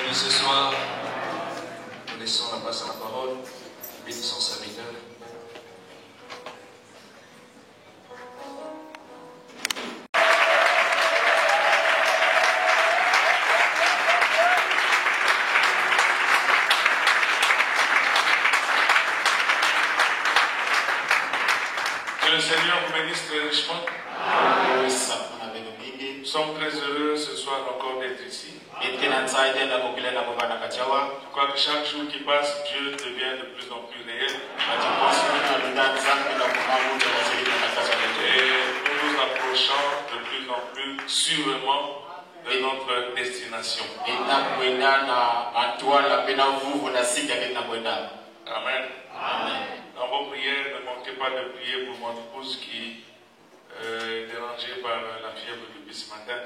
Et ce soir, nous laissons la place à la parole, bénissons son serviteur. Que le Seigneur vous bénisse très richement. Nous sommes très heureux ce soir encore d'être ici. Je crois que chaque jour qui passe, Dieu devient de plus en plus réel. Et nous nous approchons de plus en plus sûrement de notre destination. Amen. Dans vos prières, ne manquez pas de prier pour mon épouse qui est dérangée par la fièvre depuis ce matin.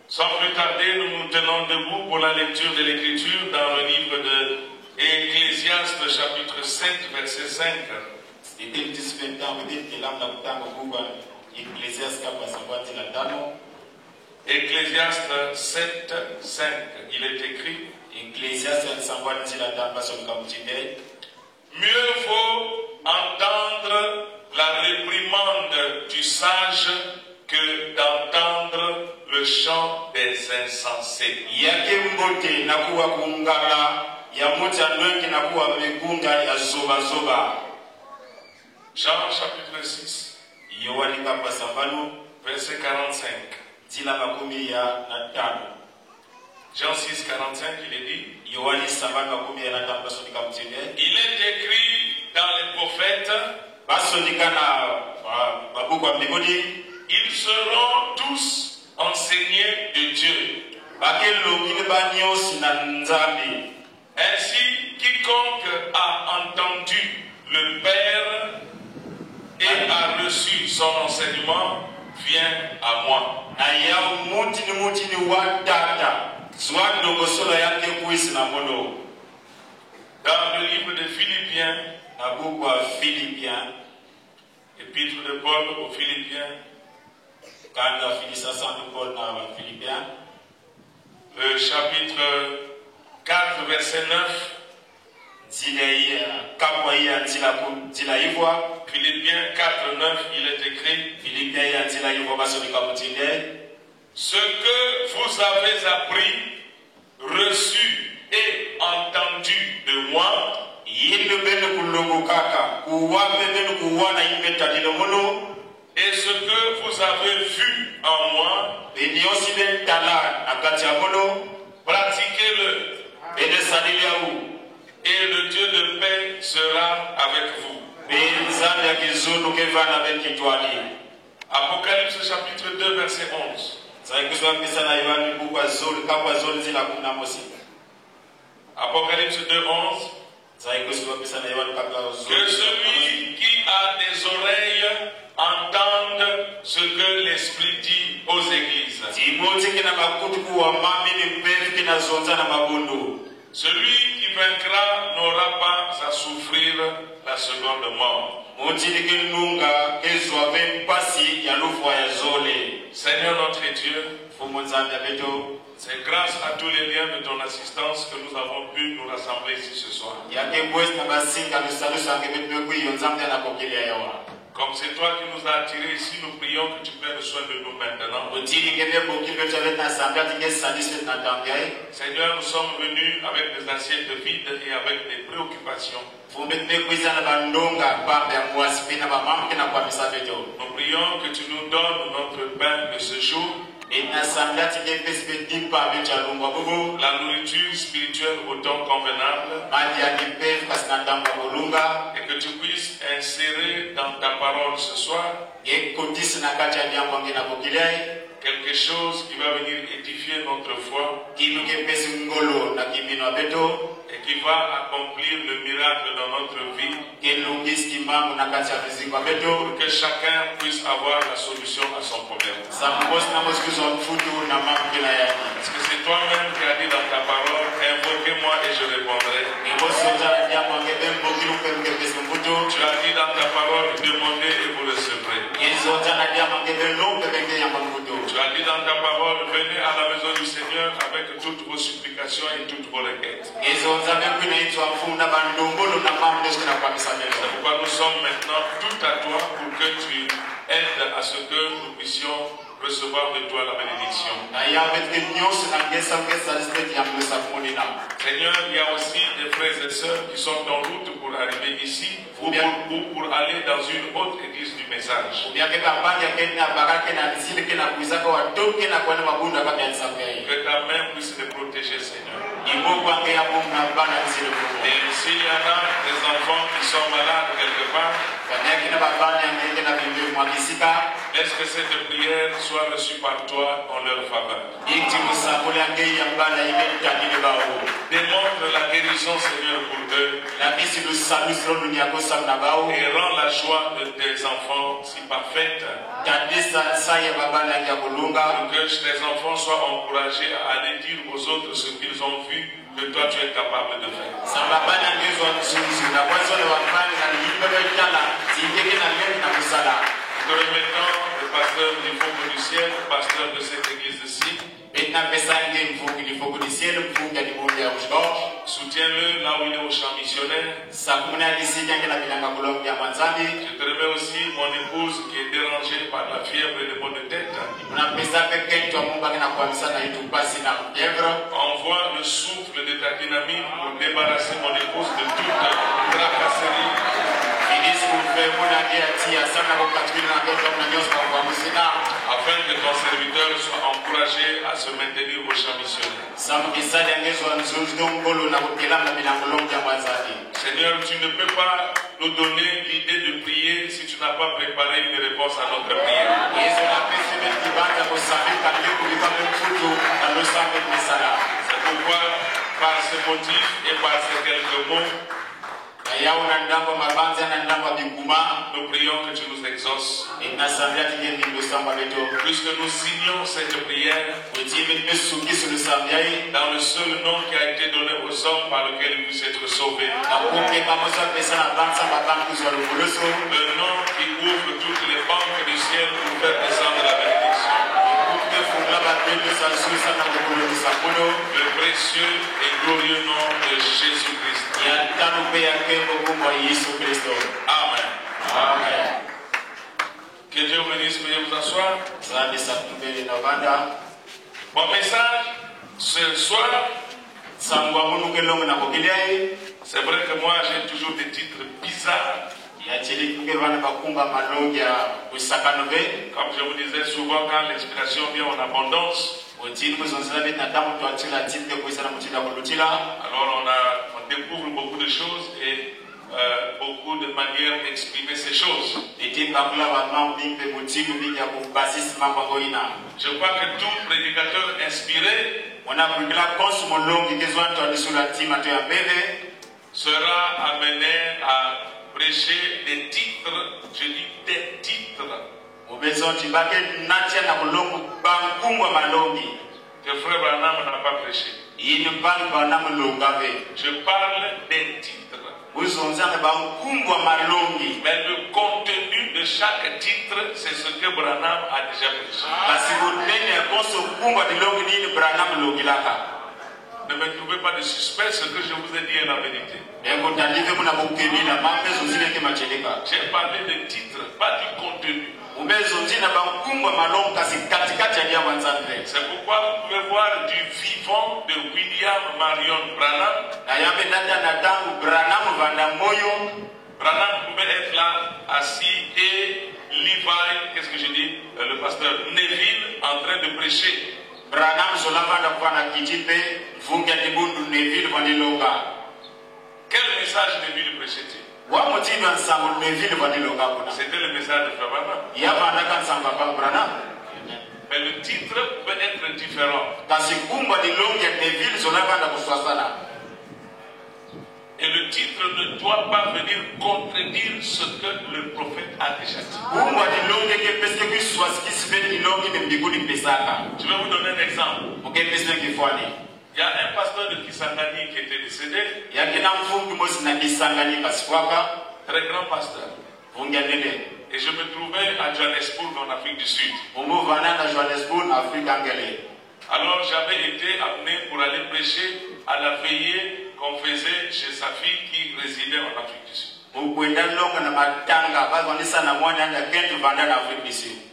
Sans plus tarder, nous nous tenons debout pour la lecture de l'Écriture dans le livre de Ecclésiaste, chapitre 7, verset 5. Ecclésiaste 7, 5. Il est écrit: mieux vaut entendre la réprimande du sage que d'entendre le chant des insensés. Jean chapitre 6, verset 45. Jean 6, 45, il est dit: il est écrit dans les prophètes, ils seront tous enseignés de Dieu. Ainsi, quiconque a entendu le Père et a reçu son enseignement vient à moi. Dans le livre de Philippiens, épître de Paul aux Philippiens, le chapitre 4, verset 9, Philippiens 4, 9, il est écrit: ce que vous avez appris, reçu et entendu de moi, et ce que vous avez vu en moi, pratiquez-le, et le Dieu de paix sera avec vous. Apocalypse chapitre 2, verset 11. Apocalypse 2, 11. Que celui qui a des oreilles entende ce que l'Esprit dit aux églises. Celui qui vaincra n'aura pas à souffrir la seconde mort. Seigneur notre Dieu, c'est grâce à tous les liens de ton assistance que nous avons pu nous rassembler ici ce soir. Comme c'est toi qui nous as attirés ici, nous prions que tu prennes soin de nous maintenant. Seigneur, nous sommes venus avec des assiettes vides et avec des préoccupations. Nous prions que tu nous donnes notre pain de ce jour, la nourriture spirituelle au temps convenable, et que tu puisses insérer dans ta parole ce soir quelque chose qui va venir édifier notre foi et qui va accomplir le miracle dans notre vie, pour que chacun puisse avoir la solution à son problème. Parce que c'est toi-même qui as dit dans ta parole: invoquez-moi et je répondrai. Tu as dit dans ta parole: demandez et vous recevrez. toutes vos supplications et toutes vos requêtes. C'est pourquoi nous sommes maintenant tout à toi pour que tu aides à ce que nous puissions recevoir de toi la bénédiction. Seigneur, il y a aussi des frères et sœurs qui sont en route pour arriver ici ou pour aller dans une autre église du message. Que ta main puisse les protéger, Seigneur. Et s'il y en a des enfants qui sont malades quelque part, laisse que cette prière soit reçue par toi en leur faveur. Démontre la guérison, Seigneur, pour eux. Et rends la joie de tes enfants si parfaite. Pour que tes enfants soient encouragés à aller dire aux autres ce qu'ils ont vu, que toi tu es capable de faire. Nous te remettons le pasteur du Faubourg du Ciel, le pasteur de cette église-ci. Soutiens-le là où il est au champ missionnaire. Je te remets aussi mon épouse qui est dérangée par la fièvre et le maux de tête. Envoie le souffle de ta dynamite pour débarrasser mon épouse de toute tracasserie. Afin que ton serviteur soit encouragé à se maintenir au champ missionnaire. Seigneur, tu ne peux pas nous donner l'idée de prier si tu n'as pas préparé une réponse à notre prière. C'est pourquoi, par ce motif et par ces quelques mots, nous prions que tu nous exauces. Puisque nous signons cette prière dans le seul nom qui a été donné aux hommes par lequel ils puissent être sauvés. Le nom qui ouvre toutes les banques du ciel pour faire descendre la bénédiction. Le précieux et glorieux nom de Jésus-Christ. Amen. Amen. Que Dieu vous bénisse, veuillez vous asseoir. Mon message ce soir, c'est vrai que moi j'ai toujours des titres bizarres. Comme je vous disais souvent, quand l'inspiration vient en abondance, alors on découvre beaucoup de choses et beaucoup de manières d'exprimer ces choses. Je crois que tout prédicateur inspiré sera amené à prêcher des titres, je dis des titres, que Frère Branham n'a pas prêché. Je parle des titres. Mais le contenu de chaque titre, c'est ce que Branham a déjà prêché. Ne me trouvez pas de suspect, ce que je vous ai dit est la vérité. J'ai parlé de titres, pas du contenu. C'est pourquoi vous pouvez voir du vivant de William Marion Branham. Branham pouvait être là, assis, et Levi, qu'est-ce que je dis, le pasteur Neville, en train de prêcher. Quel message Neville prêchait-il? C'était le message de Frère Branham. Mais le titre peut être différent. Et le titre ne doit pas venir contredire ce que le prophète a déjà dit. Je vais vous donner un exemple. Il y a un pasteur de Kisangani qui était décédé. Très grand pasteur. Et je me trouvais à Johannesburg en Afrique du Sud. Alors j'avais été amené pour aller prêcher à la veillée qu'on faisait chez sa fille qui résidait en Afrique du Sud.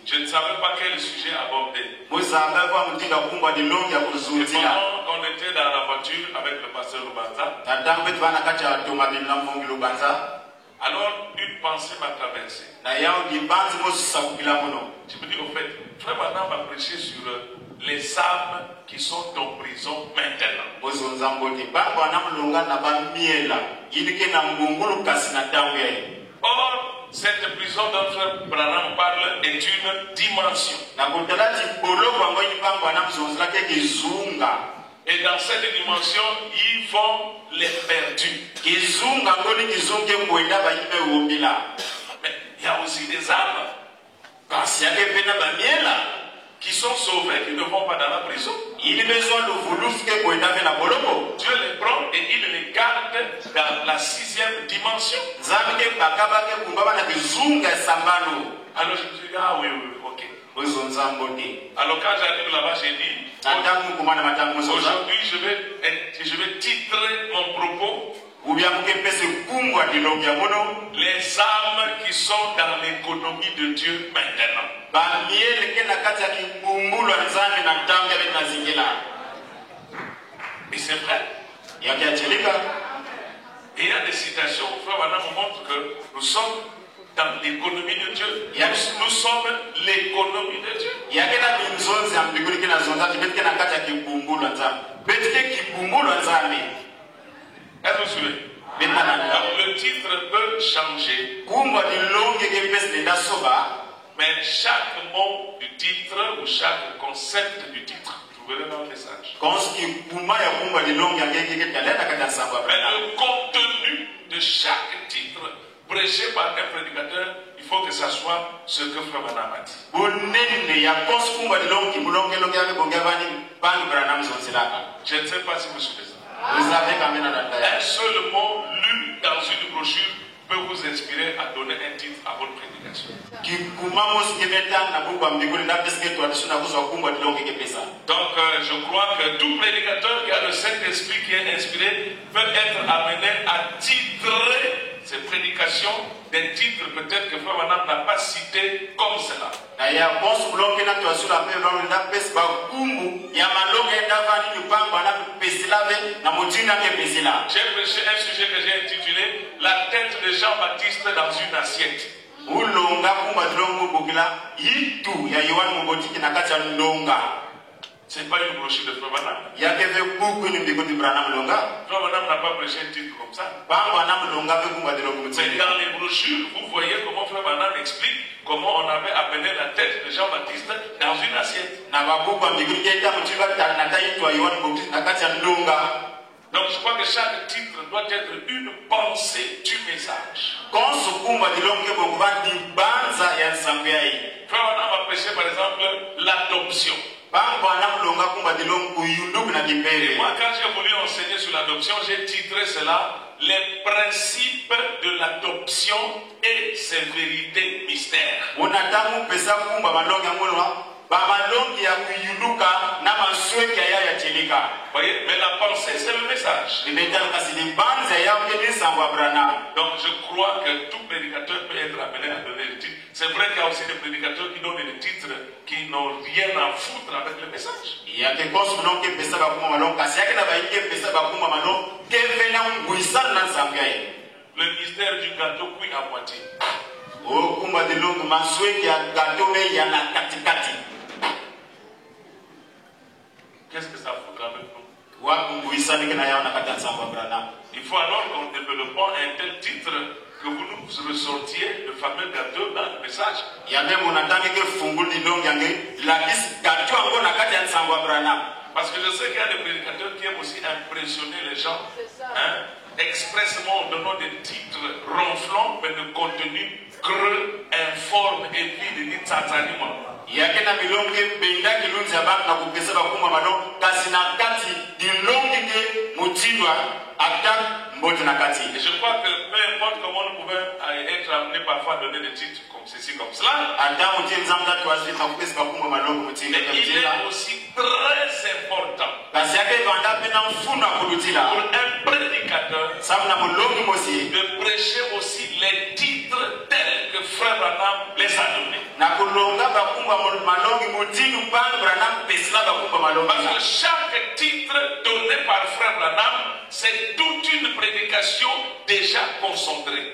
Je ne savais pas quel sujet aborder. Et pendant qu'on était dans la voiture avec le pasteur Lubanza, alors une pensée m'a traversé. Je me dis au fait, Frère Branham va prêcher sur les âmes qui sont en prison maintenant. Or, cette prison dont Frère Branham parle est une dimension. Et dans cette dimension, ils vont les perdus. Mais il y a aussi des âmes qui sont sauvés, qui ne vont pas dans la prison. Dieu les prend et il les garde dans la 6e dimension. Alors je me suis dit, ah oui, ok. Alors quand j'arrive là-bas, j'ai dit, aujourd'hui je vais titrer mon propos. Les âmes qui sont dans l'économie de Dieu maintenant. Et c'est vrai. Et il y a des citations où Frère Branham montre que nous sommes dans l'économie de Dieu. Nous sommes l'économie de Dieu. Est-ce que vous suivez? Le titre peut changer. Mais chaque mot du titre ou chaque concept du titre, vous trouverez dans le message. Mais le contenu de chaque titre prêché par un prédicateur, il faut que ça soit ce que Frère Branham a dit. Je ne sais pas si vous suivez ça. Un seul mot lu dans une brochure peut vous inspirer à donner un titre à votre prédication. Donc je crois que tout prédicateur qui a le Saint-Esprit qui est inspiré peut être amené à titrer ses prédications des titres peut-être que Frère Branham n'a pas cité comme cela. J'ai prêché un sujet que j'ai intitulé La tête de Jean-Baptiste dans une assiette. Ce n'est pas une brochure de Frère Branham. Frère Branham n'a pas prêché un titre comme ça. Mais dans les brochures, vous voyez comment Frère Branham explique comment on avait amené la tête de Jean-Baptiste dans une assiette. Donc je crois que chaque titre doit être une pensée du message. Frère Branham a prêché par exemple l'adoption. Et moi, quand j'ai voulu enseigner sur l'adoption, j'ai titré cela Les principes de l'adoption et ses vérités mystères. Voyez, mais la pensée, c'est le message. Donc je crois que tout prédicateur peut être amené à donner le titre. C'est vrai qu'il y a aussi des prédicateurs qui donnent des titres qui n'ont rien à foutre avec le message. Le mystère du gâteau cuit à moitié. Qu'est-ce que ça fout avec nous? Il faut alors qu'en développant un tel titre que vous nous ressortiez le fameux gâteau dans le message. Parce que je sais qu'il y a des prédicateurs qui aiment aussi impressionner les gens. Hein, expressement en donnant des titres ronflants mais de contenu creux, informe et vide ni tsatanima. Et je crois que peu importe comment nous pouvons être amenés parfois à donner des titres comme ceci, comme cela. Mais il est aussi très important pour un prédicateur de prêcher aussi les titres tels que Frère Branham les a donnés. Parce que chaque titre donné par Frère Branham, c'est toute une prédication déjà concentrée.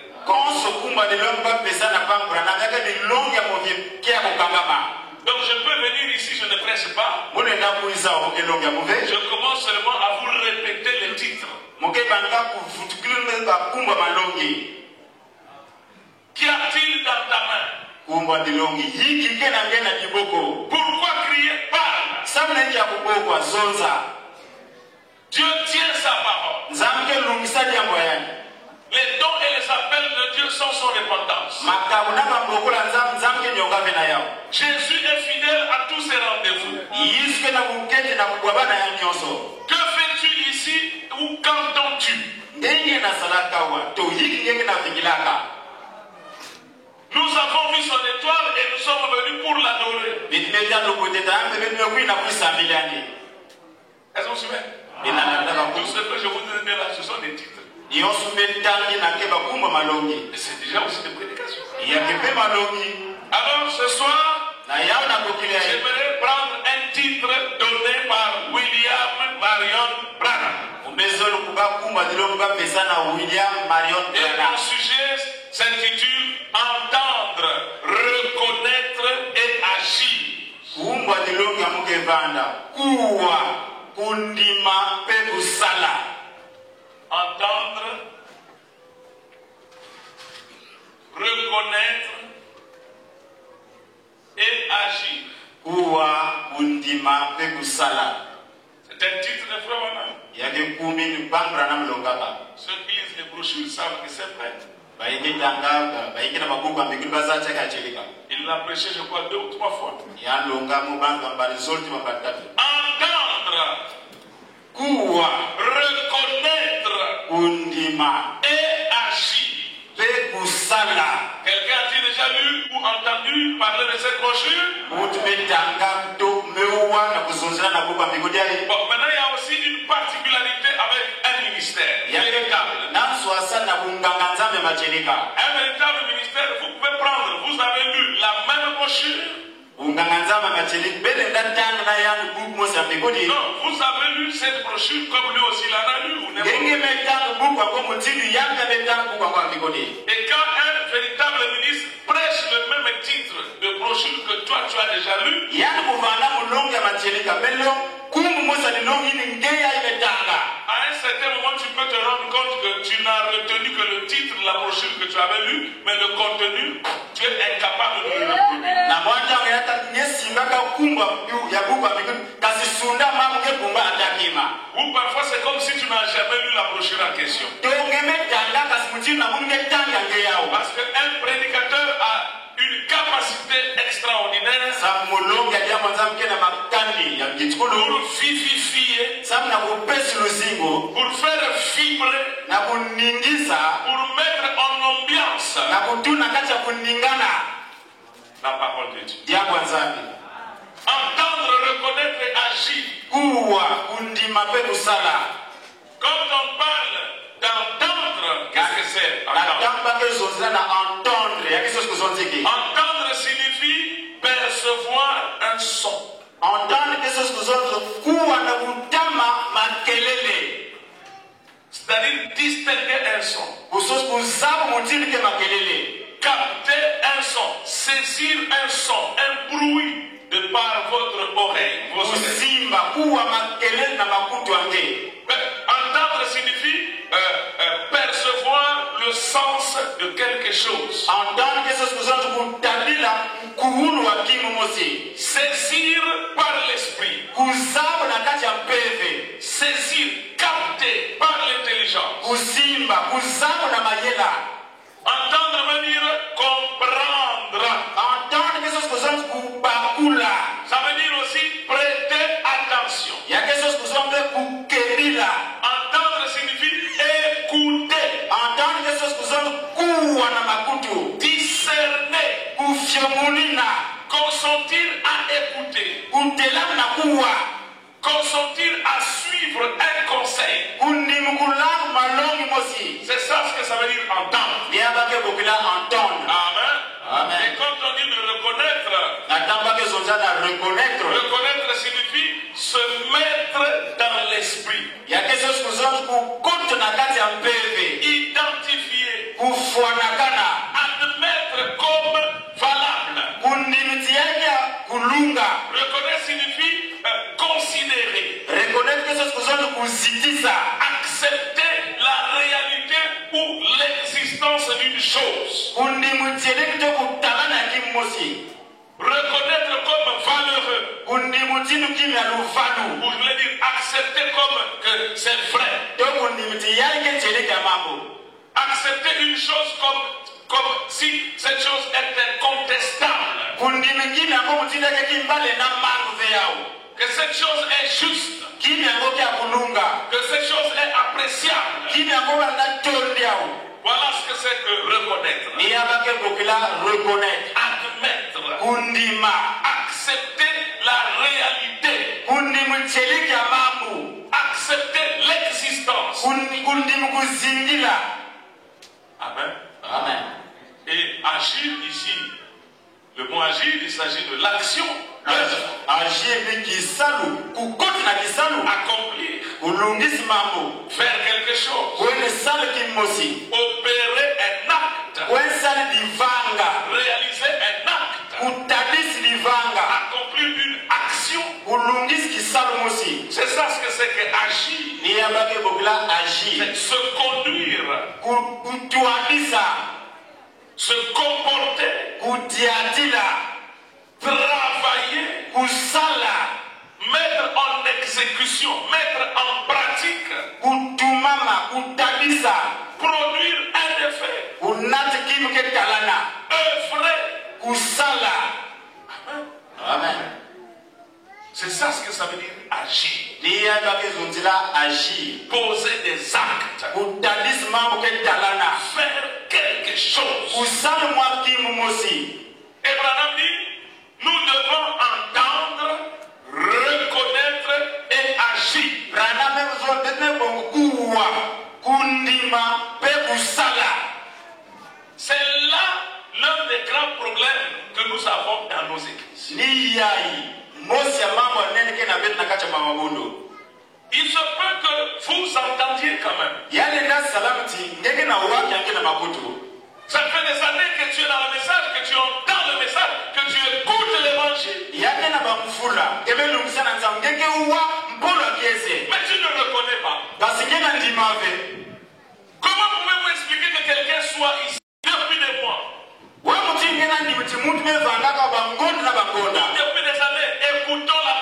Donc je peux venir ici, je ne prêche pas. Je commence seulement à vous répéter les titres. Qu'y a-t-il dans ta main? Pourquoi crier parle? Dieu tient sa parole. Les dons et les appels de Dieu sont son repentance. Jésus est fidèle à tous ses rendez-vous. Que fais-tu ici ou qu'entends-tu? Nous avons vu son étoile et nous sommes venus pour l'adorer. Est-ce que vous suivez? Tout ce que je vous dis là, ce sont des titres. C'est déjà aussi des prédications. Alors ce soir, j'aimerais prendre un titre donné par William Marion Branham. Et mon sujet s'intitule Entendre, reconnaître et agir. Entendre, reconnaître et agir. C'est un titre de Frère Branham. Ceux qui lisent les brochures savent que c'est vrai. Il l'a prêché, je crois, 2 ou 3 fois. Entendre, reconnaître et agir. Quelqu'un a-t-il déjà lu ou entendu parler de cette brochure? Bon, maintenant il y a aussi une particularité avec un ministère. Un véritable ministère, vous pouvez prendre, vous avez lu la même brochure. Non, vous avez lu cette brochure comme lui aussi l'a lu. Et quand un véritable ministre prêche le même titre de brochure que toi tu as déjà lu, à un certain moment tu peux te rendre compte que tu n'as retenu que le titre de la brochure que tu avais lu, mais le contenu, tu es incapable de le reproduire. Ou parfois c'est comme si tu n'as jamais lu la brochure en question. Parce qu'un prédicateur a une capacité extraordinaire pour vivifier, pour faire vibrer, pour mettre en ambiance la parole de Dieu. Entendre, reconnaître et agir. Quand on parle d'entendre, qu'est-ce que c'est? Entendre signifie percevoir un son. C'est-à-dire distinguer un son. Capter un son, saisir un son, un bruit de par votre oreille. Entendre signifie percevoir le sens de quelque chose. Saisir par l'esprit. Saisir, capter par l'intelligence. Entendre veut dire comprendre. Ça veut dire aussi prêter attention. Entendre signifie écouter. Discerner. écouter, consentir à suivre un conseil. C'est ça ce que ça veut dire entendre. Amen. Amen. Et quand on dit de reconnaître, reconnaître signifie se mettre dans l'esprit. Identifier, admettre comme valable. Reconnaître signifie considérer, accepter la réalité ou l'existence d'une chose. Reconnaître comme valeureux. Ou je voulais dire accepter comme que c'est vrai. Accepter une chose comme si cette chose était contestable. Que cette chose est juste. Que cette chose est appréciable. Voilà ce que c'est que reconnaître. Admettre. Accepter la réalité. Accepter l'existence. Amen. Amen. Et agir ici, le mot agir, il s'agit de l'action. Accomplir. Faire quelque chose. Opérer un acte. Réaliser un acte. Accomplir une action. C'est ça ce que c'est que agir. C'est se conduire. Se comporter. Travailler. Mettre en exécution. Mettre en pratique. Produire un effet. Œuvrer. Amen. C'est ça ce que ça veut dire agir. Poser des actes. Faire quelque chose. Abraham dit, nous devons entendre, reconnaître et agir. C'est là l'un des grands problèmes que nous avons dans nos églises. Il se peut que vous entendiez quand même. Ça fait des années que tu es dans le message, que tu entends le message, que tu écoutes l'évangile. Mais tu ne le connais pas. Comment pouvez-vous expliquer que quelqu'un soit ici depuis des mois? Depuis des années, écoutons la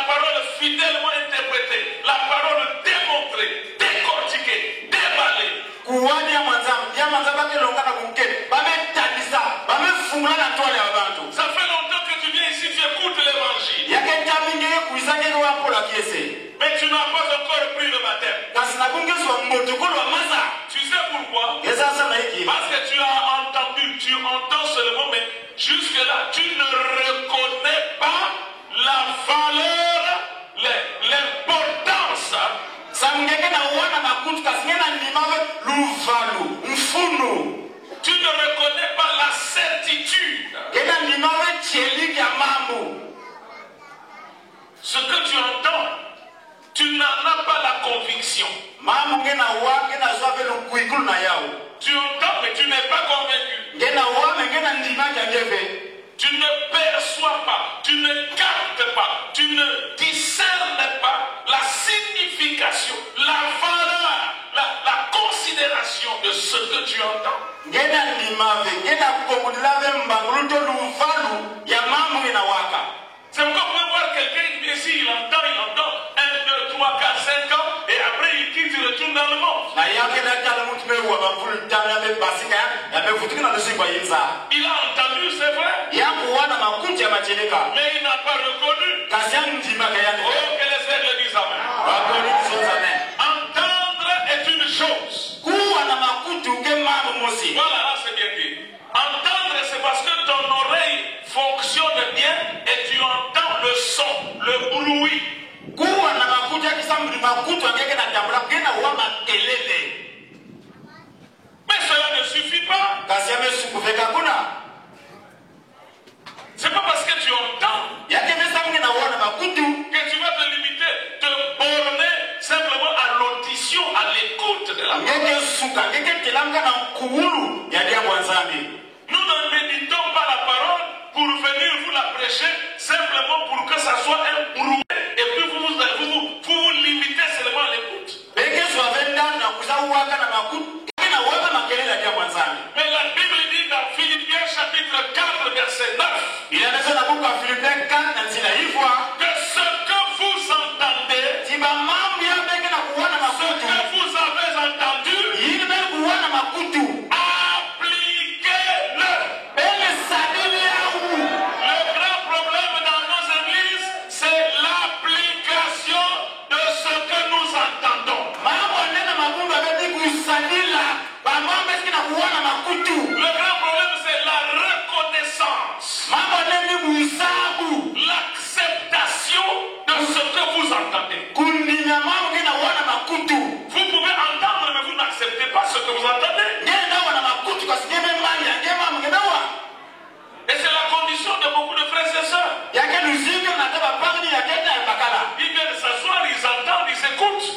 parole fidèlement interprétée, la parole démontrée, décortiquée, déballée. Ça fait longtemps que tu viens ici, tu écoutes l'évangile. Mais tu n'as pas encore pris le baptême. Tu sais pourquoi? Parce que tu as entendu, tu entends seulement, mais jusque-là, tu ne reconnais pas la valeur, l'importance. Tu ne reconnais pas la certitude. Ce que tu entends, tu n'en as pas la conviction. Tu entends, mais tu n'es pas convaincu. Tu ne perçois pas, tu ne captes pas, tu ne discernes pas la signification, la valeur, la considération de ce que tu entends. C'est pourquoi on peut voir quelqu'un qui vient ici, il entend 1, 2, 3, 4, 5 ans, et après il quitte, il retourne dans le monde. Il a entendu, c'est vrai. Mais il n'a pas reconnu. Oh, que les aigles disent amen. Entendre est une chose. Voilà, là c'est bien dit. Entendre, c'est parce que ton oreille fonctionne bien et tu entends Nous ne méditons pas la parole pour venir vous la prêcher simplement pour que ça soit un brouillard et puis vous vous limitez seulement à l'écoute. Mais la Bible dit dans Philippiens chapitre 4 verset 9 que ce que vous entendez, ce que vous avez entendu, appliquez-le. Le grand problème dans nos églises, c'est l'application de ce que nous entendons. Le grand problème, c'est la reconnaissance, l'acceptation de ce que vous entendez. Vous pouvez entendre, mais vous n'acceptez pas ce que vous entendez. Et c'est la condition de beaucoup de frères et sœurs. Ils viennent s'asseoir, ils entendent, ils écoutent.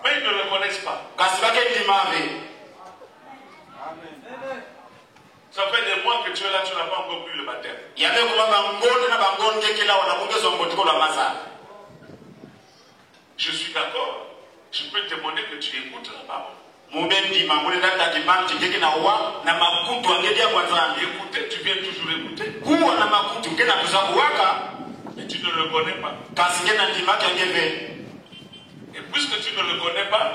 Mais ils ne le reconnaissent pas. Ça fait des mois que tu es là, tu n'as pas encore pris le baptême. Je suis d'accord. Je peux témoigner que tu écoutes la parole. Écouter, tu viens toujours écouter. Mais tu ne le connais pas. Et puisque tu ne le connais pas,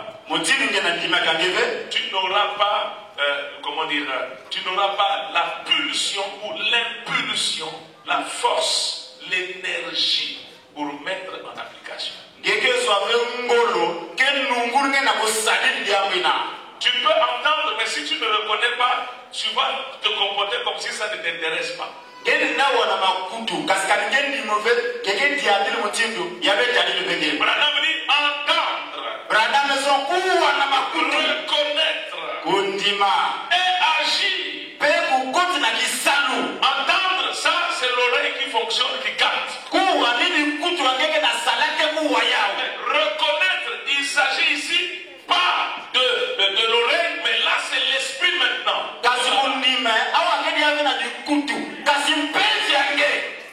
tu n'auras pas, tu n'auras pas la pulsion ou l'impulsion, la force, l'énergie pour mettre en application. Tu peux entendre, mais si tu ne le connais pas, tu vas te comporter comme si ça ne t'intéresse pas. Branham dit entendre, reconnaître et agir. Entendre, ça c'est l'oreille qui fonctionne, qui capte. Reconnaître, il s'agit ici pas de l'oreille, mais là c'est l'esprit maintenant.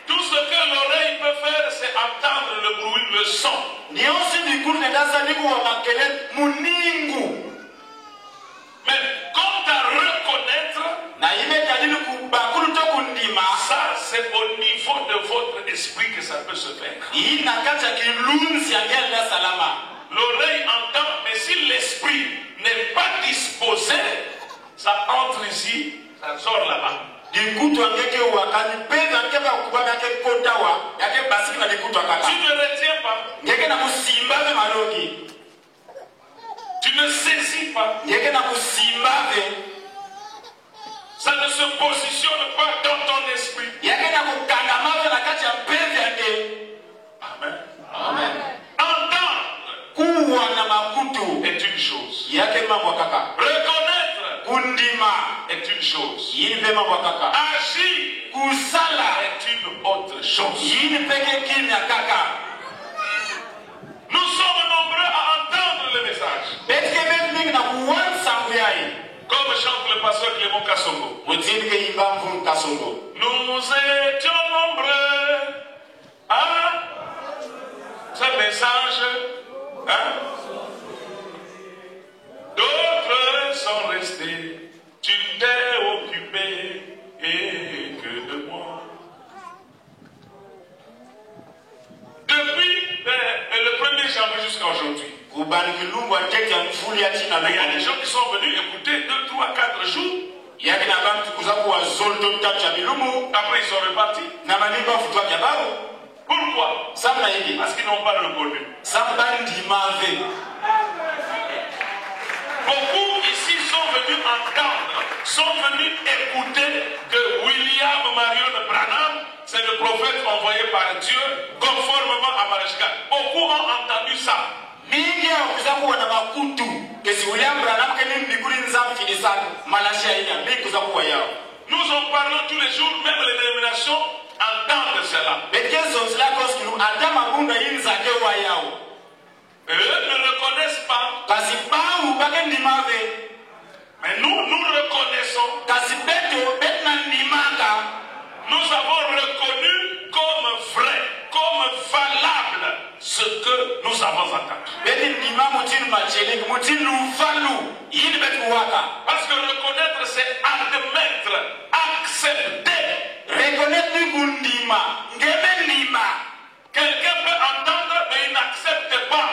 Tout ce que l'oreille peut faire, c'est entendre le bruit, le son. Mais quant à reconnaître, ça c'est au niveau de votre esprit que ça peut se faire. L'oreille entend, mais si l'esprit n'est pas disposé, ça entre ici, ça sort là-bas. Tu ne retiens pas. Tu ne saisis pas. Ça ne se positionne pas dans ton esprit. Amen. Amen. Entendre est une chose. Reconnaître est une chose. Agir est une autre chose. Nous sommes nombreux à entendre le message. Comme chante le pasteur Clément Kassongo. Nous étions nombreux à ce message. D'autres sont restés. Tu t'es occupé et que de moi. Depuis le 1er janvier jusqu'à aujourd'hui, il y a des gens qui sont venus écouter 2, 3, 4 jours. Après ils sont repartis. Pourquoi? Parce qu'ils n'ont pas reconnu. Beaucoup ici sont venus entendre, sont venus écouter que William Marion Branham, c'est le prophète envoyé par Dieu conformément à Malachie. Beaucoup ont entendu ça. Nous en parlons tous les jours, même les dénominations entendent cela. Et eux ne reconnaissent pas. Kasi bangu bake ndimave. Mais nous reconnaissons. Kasi beto betna ndimanga. Nous avons reconnu comme vrai, comme valable ce que nous avons entendu. Parce que reconnaître, c'est admettre, accepter. Quelqu'un peut entendre, mais il n'accepte pas.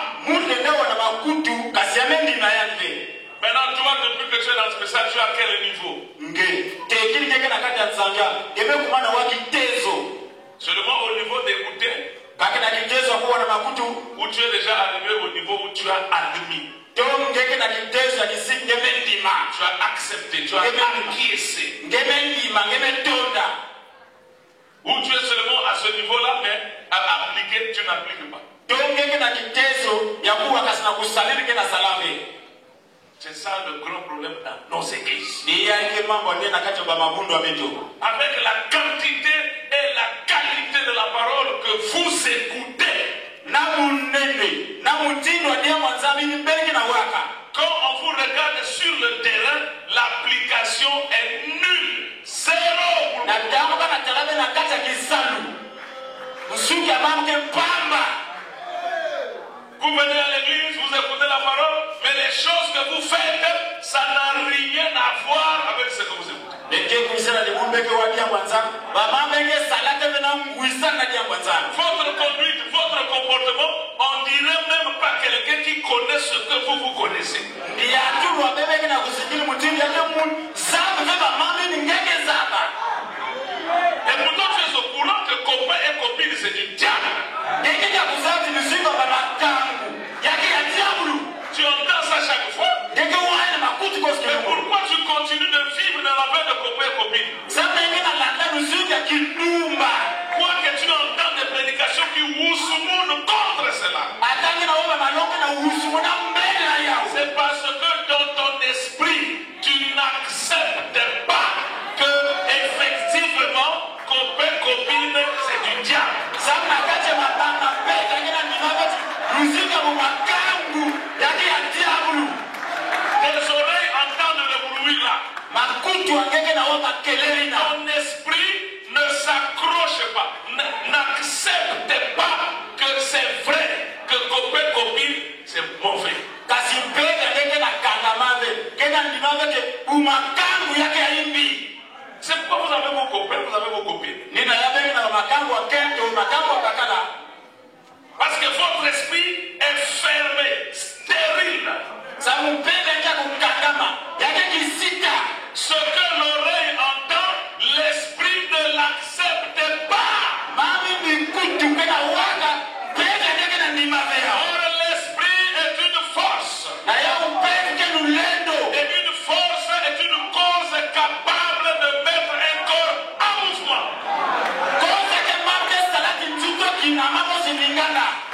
Maintenant, toi, depuis que tu es dans ce message, tu es à quel niveau? Seulement au niveau d'écouter, où tu es déjà arrivé au niveau où tu as admis. Tu as accepté, tu as acquiescé. Où tu es seulement à ce niveau-là, mais à appliquer, tu n'appliques pas. C'est ça le grand problème dans nos églises. Avec la quantité et la qualité de la parole que vous écoutez. Quand on vous regarde sur le terrain, l'application est nulle. Zéro. Vous venez à l'église, vous écoutez la parole, mais les choses que vous faites, ça n'a rien à voir avec ce que vous écoutez. Votre conduite, votre comportement, on dirait même pas quelqu'un qui connaît ce que vous connaissez. Et pourtant tu es au courant que copain et copine c'est du diable. Tu entends ça chaque fois. Mais pourquoi tu continues de vivre dans la veine de copain et copine? Quoi que tu entends des prédications qui ousmounent contre cela. C'est parce que dans ton esprit, tu n'acceptes pas que effectivement copain copine c'est du diable. Tes oreilles entendent le bruit là. Ton esprit ne s'accroche pas, n'accepte pas que c'est vrai, que copain copine c'est mauvais. C'est pourquoi vous avez vos copains, vous avez vos copines. Parce que votre esprit est fermé, stérile. Ce que l'oreille entend, l'esprit ne l'accepte pas. Or, l'esprit est une force. Et une force est une cause capable de mettre un corps en mouvement.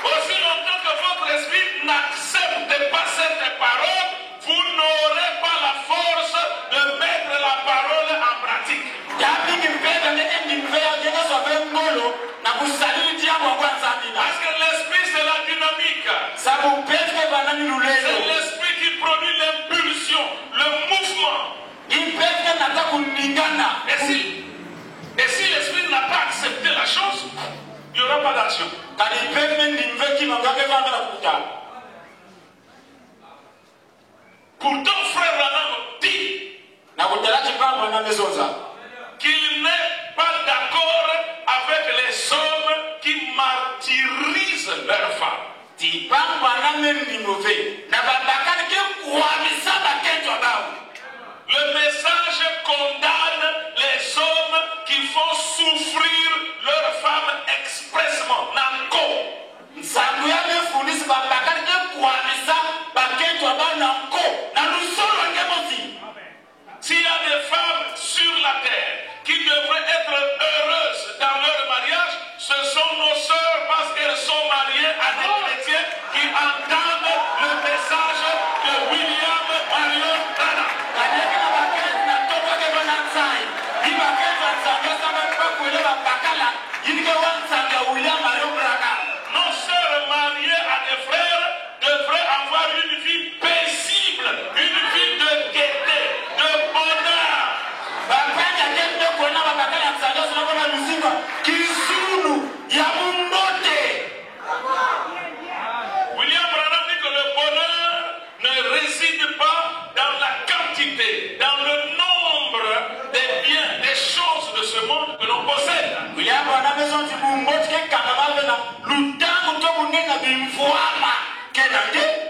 Aussi longtemps que votre esprit n'accepte pas cette parole, vous n'aurez pas la force de mettre la parole en pratique. Parce que l'esprit c'est la dynamique. C'est l'esprit qui produit l'impulsion, le mouvement. Et si l'esprit n'a pas accepté la chose, il n'y aura pas d'action. Pourtant, frère Branham dit qu'il n'est pas d'accord avec les hommes qui martyrisent leurs femmes. Le message condamne les hommes qui font souffrir leurs femmes expressement. S'il y a des femmes sur la terre qui devraient être heureuses dans leur mariage, ce sont nos sœurs parce qu'elles sont mariées à des chrétiens qui entendent le message de William senti pour montrer que capable na lutango to kunenga bimfuama kenande